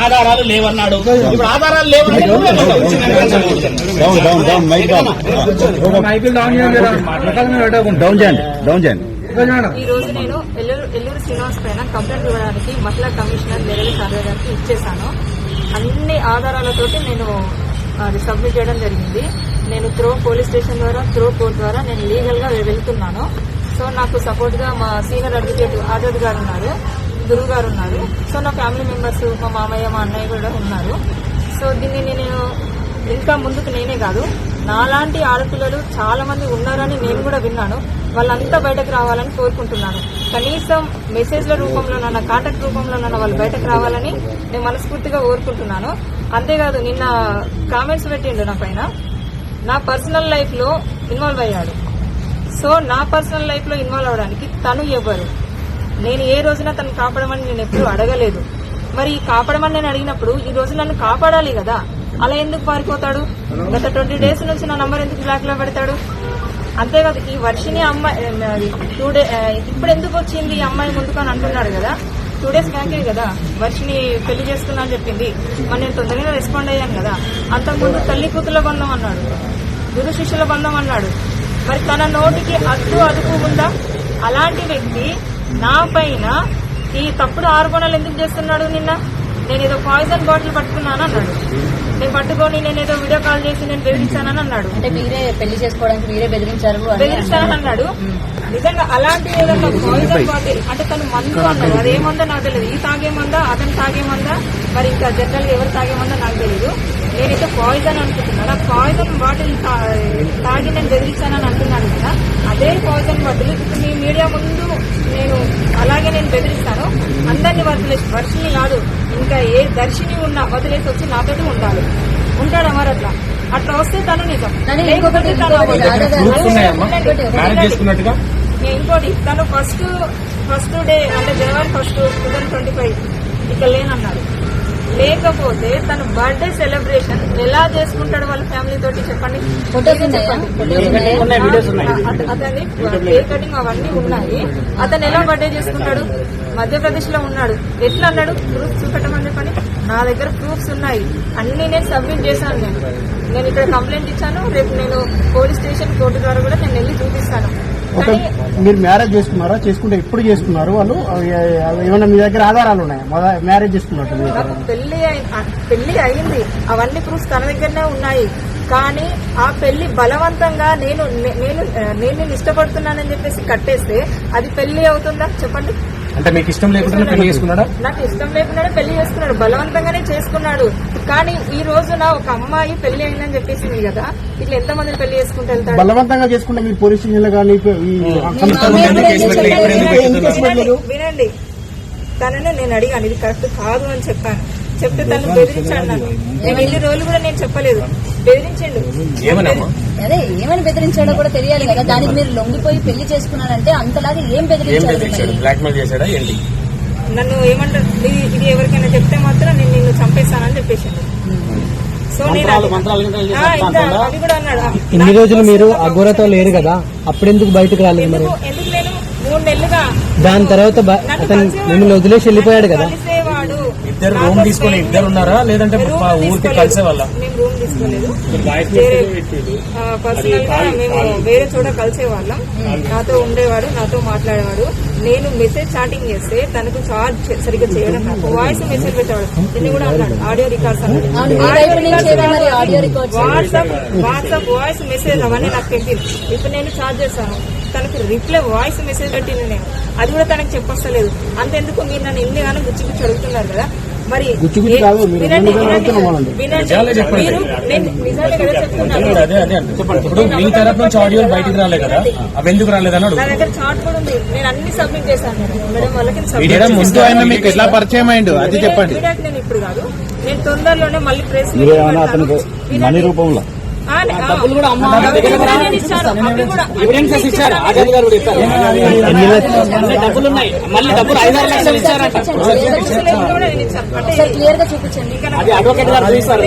ఆధారాలు లేవన్నాడు. ఇప్పుడు ఆధారాలు లేవన్నాడు. ఈ రోజు నేను ఎల్లూరు శ్రీనివాస్ పైన కంప్లైంట్ ఇవ్వడానికి మహిళా కమిషనర్ నెరవేరు సార్వే గారికి ఇచ్చేసాను. అన్ని ఆధారాలతోటి నేను అది సబ్మిట్ చేయడం జరిగింది. నేను త్రో పోలీస్ స్టేషన్ ద్వారా, త్రో కోర్టు ద్వారా నేను లీగల్ గా వెళ్తున్నాను. సో నాకు సపోర్ట్ గా మా సీనియర్ అడ్వకేట్ ఆజాద్ గారు ఉన్నారు, గురువు గారు ఉన్నారు. సో నా ఫ్యామిలీ మెంబర్స్, మా మామయ్య, మా అన్నయ్య కూడా ఉన్నారు. సో దీన్ని నేను ఇంకా ముందుకు నేనే కాదు, నాలాంటి ఆడపిల్లలు చాలా మంది ఉన్నారని నేను కూడా విన్నాను. వాళ్ళంతా బయటకు రావాలని కోరుకుంటున్నాను. కనీసం మెసేజ్ల రూపంలోనన్నా, కాంటాక్ట్ రూపంలోనన్నా వాళ్ళు బయటకు రావాలని నేను మనస్ఫూర్తిగా కోరుకుంటున్నాను. అంతేకాదు, నిన్న కామెంట్స్ పెట్టిండు నా పైన, నా పర్సనల్ లైఫ్ లో ఇన్వాల్వ్ అయ్యాడు. సో నా పర్సనల్ లైఫ్ లో ఇన్వాల్వ్ అవడానికి తను ఎవ్వరు? నేను ఏ రోజున తను కాపాడమని నేను ఎప్పుడు అడగలేదు. మరి కాపాడమని నేను అడిగినప్పుడు ఈ రోజు నన్ను కాపాడాలి కదా, అలా ఎందుకు పారిపోతాడు? గత 20 days నుంచి నా నంబర్ ఎందుకు బ్లాక్ లో పెడతాడు? అంతేకాదు, ఈ వర్షిని అమ్మాయి ఇప్పుడు ఎందుకు వచ్చింది ఈ అమ్మాయి ముందుకు అని అంటున్నాడు కదా. 2 days బ్యాకే కదా వర్షిని పెళ్లి చేసుకున్నా అని చెప్పింది. మరి నేను తొందరగా రెస్పాండ్ అయ్యాను కదా. అంతకుముందు తల్లి కూతుల బంధం అన్నాడు, గురు శిష్యుల బంధం అన్నాడు. మరి తన నోటికి అదుపు ఉందా? అలాంటి వ్యక్తి నా పైన ఈ తప్పుడు ఆరోపణలు ఎందుకు చేస్తున్నాడు? నిన్న నేనేదో పాయిజన్ బాటిల్ పట్టుకున్నాను అన్నాడు. నేను పట్టుకొని నేనేదో వీడియో కాల్ చేసి నేను బెదిరించానని అన్నాడు. అంటే మీరే పెళ్లి చేసుకోవడానికి మీరే బెదిరించానని అన్నాడు. నిజంగా అలాంటి ఏదన్నా పాయిజన్ బాటిల్ అంటే తను మందు అన్నాడు. అదేమందో నాకు తెలియదు. ఈ తాగేమందా, అతను తాగేమందా, మరి ఇంకా జనరల్ గా ఎవరు తాగేమందా నాకు తెలియదు. నేనైతే పాయిజన్ అనుకుంటున్నాను. ఆ పాయిజన్ బాటిల్ తాగి నేను బెదిరించానని అంటున్నాను కదా. అదే పాయిజన్ బాటిల్ ఇప్పుడు మీ మీడియా ముందు నేను అలాగే నేను బెదిరిస్తాను. అందరినీ వదిలేసి, వర్షిని కాదు ఇంకా ఏ దర్శిని ఉన్నా వదిలేసి వచ్చి నాతోటి ఉండాలి. ఉంటాడు మరి అట్లా వస్తే తను నిజం. ఇంకోటి తను ఫస్ట్ డే అంటే January 1, 2025 ఇక్కడ లేనన్నాడు. లేకపోతే తను బర్త్డే సెలబ్రేషన్ ఎలా చేసుకుంటాడు వాళ్ళ ఫ్యామిలీ తోటి చెప్పండి. అతని కేక్ కటింగ్ అవన్నీ ఉన్నాయి. అతను ఎలా బర్త్డే చేసుకుంటాడు? మధ్యప్రదేశ్ లో ఉన్నాడు. ఎట్లా అన్నాడు? ప్రూఫ్స్ చూపెట్టమని చెప్పండి. నా దగ్గర ప్రూఫ్స్ ఉన్నాయి, అన్ని నేను సబ్మిట్ చేశాను. నేను ఇక్కడ కంప్లైంట్ ఇచ్చాను. రేపు నేను పోలీస్ స్టేషన్, కోర్టు ద్వారా కూడా నేను వెళ్ళి చూపిస్తాను. మీరు మ్యారేజ్ చేసుకున్నారా? చేసుకుంటే ఎప్పుడు చేసుకున్నారు? వాళ్ళు ఏమైనా మీ దగ్గర ఆధారాలు ఉన్నాయా మ్యారేజ్ చేసుకున్నట్టు? నాకు పెళ్లి అయింది, అవన్నీ ప్రూఫ్స్ తన దగ్గరనే ఉన్నాయి. కానీ ఆ పెళ్లి బలవంతంగా నేను ఇష్టపడుతున్నానని చెప్పేసి కట్టేస్తే అది పెళ్లి అవుతుందా చెప్పండి? అంటే మీకు ఇష్టం లేకుండా పెళ్లి చేసుకున్నాడా? నాకు ఇష్టం లేకుండానే పెళ్లి చేసుకున్నాడు, బలవంతంగానే చేసుకున్నాడు. కానీ ఈ రోజున ఒక అమ్మాయి పెళ్లి అయిందని చెప్పేసింది కదా, ఇట్లా ఎంత మంది పెళ్లి చేసుకుంటూ వెళ్తారు? బలవంతంగా చేసుకుంటే మీ పోలీస్ స్టేషన్ కానీ వినండి, తనని నేను అడిగాను, ఇది కరెక్ట్ కాదు అని చెప్పాను. చెప్తే తను బెదిరించాడు. నన్ను నేను ఎన్ని రోజులు కూడా నేను చెప్పలేదు, బెదిరించండు. అదే ఏమని బెదిరించాడో కూడా తెలియాలి కదా. దానికి మీరు లొంగిపోయి పెళ్లి చేసుకున్నారంటే అంతలాగా ఏం బెదిరించాడు? నన్ను ఏమంటారు, ఇది ఎవరికైనా చెప్తే మాత్రం నేను నిన్ను చంపేస్తానని చెప్పేసిండు. సో నేను అది కూడా అన్నాడు. ఇన్ని రోజులు మీరు అఘోరతో లేరు కదా, అప్పుడెందుకు బయటకు రాలేదు? ఎందుకు నేను 3 నెలలుగా దాని తర్వాత అతను మిమ్మల్ని వదిలేసి వెళ్ళిపోయాడు కదా. ఇద్దరు రూమ్ తీసుకుని ఇద్దరు ఉన్నారా, లేదంటే ఊరికి కలిసే వాళ్ళ? మేము రూమ్ తీసుకోలేదు, పర్సనల్ గా మేము వేరే చోట కలిసే వాళ్ళం. నాతో ఉండేవాడు, నాతో మాట్లాడేవాడు. నేను మెసేజ్ చాటింగ్ చేస్తే తనకు చార్జ్ సరిగ్గా చేయడం, నాకు వాయిస్ మెసేజ్ పెట్టేవాడు. దీన్ని కూడా అన్నాడు, ఆడియో రికార్డ్స్ అన్నాడు. వాట్సాప్ వాయిస్ మెసేజ్ అవన్నీ నాకు పెట్టింది. ఇప్పుడు నేను చార్జ్ చేస్తాను, తనకు రిప్లై వాయిస్ మెసేజ్ పెట్టింది నేను. అది కూడా తనకు చెప్పొస్తలేదు. అంతెందుకు మీరు నన్ను ఎన్ని గానో గుచ్చి అడుగుతున్నారు కదా, మరి వినండి, మీ తరఫు నుంచి ఆడియో బయటకు రాలే కదా, అవి ఎందుకు రాలేదని నా దగ్గర చార్ట్ కూడా ఉంది. నేను అన్ని సబ్మిట్ చేశాను. మేడం వాళ్ళకి మీకు ఎట్లా పరిచయం అయిండు అది చెప్పండి. నేను ఇప్పుడు కాదు, నేను తొందరలోనే మళ్ళీ ప్రెస్ మనీ రూపంలో డబ్బులు కూడా డబ్బులున్నాయి, మళ్ళీ డబ్బులు 5-6 లక్షలు ఇచ్చారంట. క్లియర్ గా చూపించండి. అది అడ్వకేట్ గారు చూస్తారు.